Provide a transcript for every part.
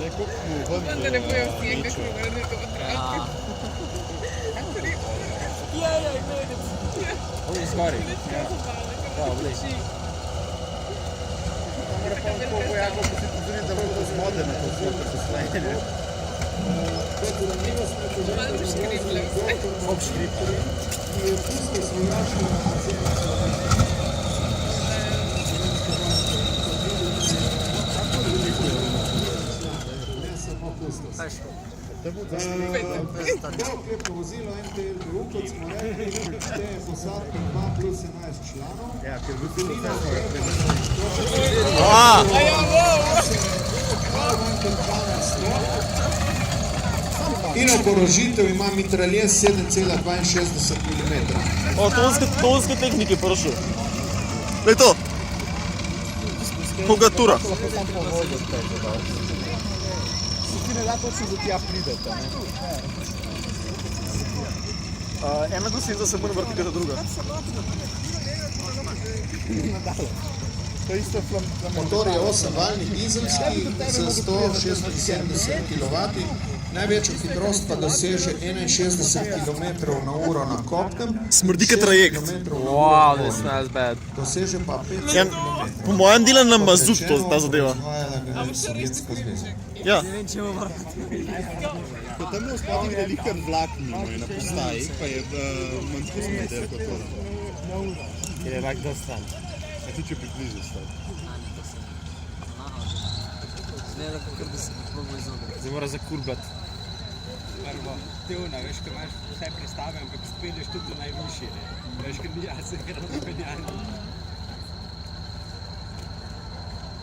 Quando ne puoi uscire che come ne devo trarre. Oh, zgori. Probably. Mora pa tako vojako pozoriti, da bodo zmode na to zvoke poslejene. Malo bi škripile vse. Koliko škripa? Dokler vozilo NTLBU, kot smo rekli, šteje posadka 2 plus 11 članov. Ja, ker bi bilo In oborožitev ima mitraljez 7,62 mm. O, tonske tehnike prošel. Glej to. Kogatura. lahko sam po vodu teče, da. Se ti ne da točno do tja pridete, ne? Ena gosnica se mora vrti, kot druga. To je isto Motor je 8-valni dizelski z 176 kW. Največjo hitrost pa doseže 61 km/h na kopnem. Smrdi kot trajekt. Wow, this smells bad. Doseže pa 5 Ja, po mojem delu na mazut ta zadeva. Sovjetska zveza. Ja. Potem je spodaj velikar vlak mimo je na postaji, pa je manj spusno del kot to. Ker je rak do stran. A ti če približiš to. Zdaj mora zakurbati. Prvo, tevna, veš, ko imaš vse prestave, ampak spelješ tudi do najvišje, ne? Veš, ker ni jasno, ker je penjalni.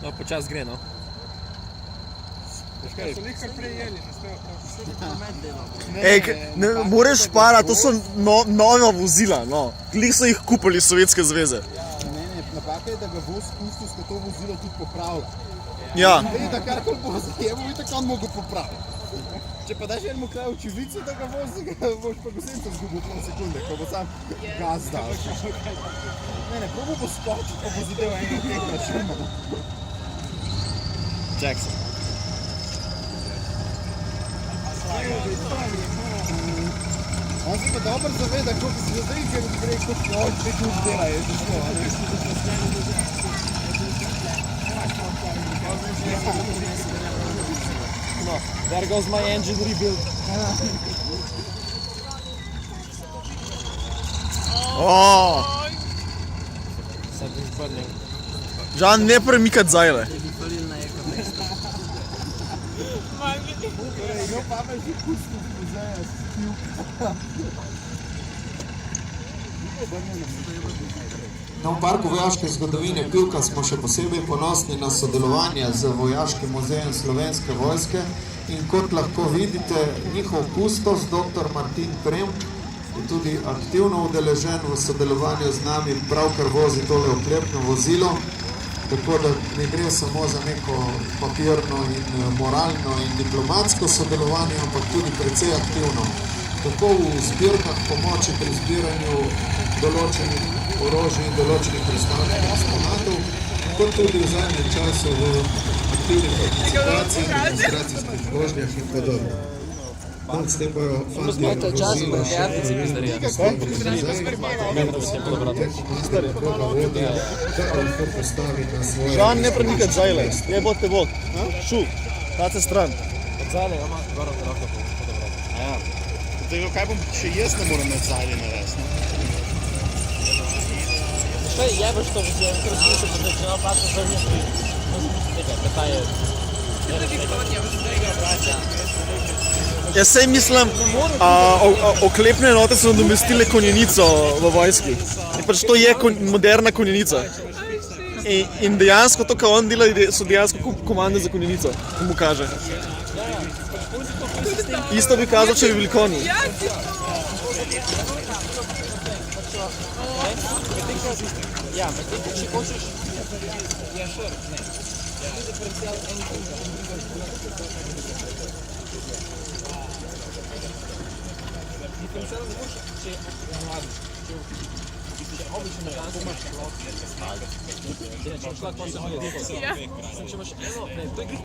No, počas gre, no. Veš kaj, so nekaj prejeli, ne smejo prav. Ej, moraš šparati, to so nova vozila, no. Glih so jih kupili iz Sovjetske zveze. Ne, napaka je, da ga voz pustil, s to vozilo tudi popravlja. Ja. Vedi, da karkoli bo zajemal, bi tako on mogel popraviti. Če pa daš enemu kraju čivico, da ga vozi, boš pa gosenca zgubil pol sekunde, ko bo sam gaz dal. Ne, probo bo skočil, pa bo zadev enega tekla šuma. Jackson. On se pa dobro zaveda, koliko se zdaj gre kot noč, te tu dela je zašlo, a ne? No, there goes my engine rebuild. Oh. Žan, ne premikat zajle. Imel pamet že pustno muzeja, stil. Na parku vojaške zgodovine Pivka smo še posebej ponosni na sodelovanje z Vojaškim muzejem Slovenske vojske in kot lahko vidite, njihov kustos, dr. Martin Premk, je tudi aktivno udeležen v sodelovanju z nami, pravkar vozi tole oklepno vozilo, tako da ne gre samo za neko papirno in moralno in diplomatsko sodelovanje, ampak tudi precej aktivno. Tako v zbirkah pomoči pri zbiranju določenih orožij in določenih predstavnih eksponatov, kot tudi v zadnjem času v aktivni participaciji, demonstracijskih vožnjah in podobno. S tem bojo fanti vozilo še lahko postavi na svoje... Žan, ne premikat zajle. Ne bote vod. Šu, tate stran. Zale, ima goro roko fotografi. Ja. Tega, kaj bom, še jaz ne moram med zalje narediti. Šta je jebeš to vozilo, ker smisel, da je treba plaća za njih. Tega, kaj je... Jaz sej mislim, oklepne enote so nadomestile konjenico v vojski. In pač to je moderna konjenica. In dejansko to, kar on dela, so dejansko komande za konjenico, ko mu kaže. Isto bi kazal, če bi bili konji. Ja, medtem, če hočeš... Ja, sure, ne. Ja, ni diferencial anything. Diferencial ne možeš, če navadiš. Če obično mehansko imaš šlak, če imaš šlak, pa se boje. Če imaš eno, ne, to je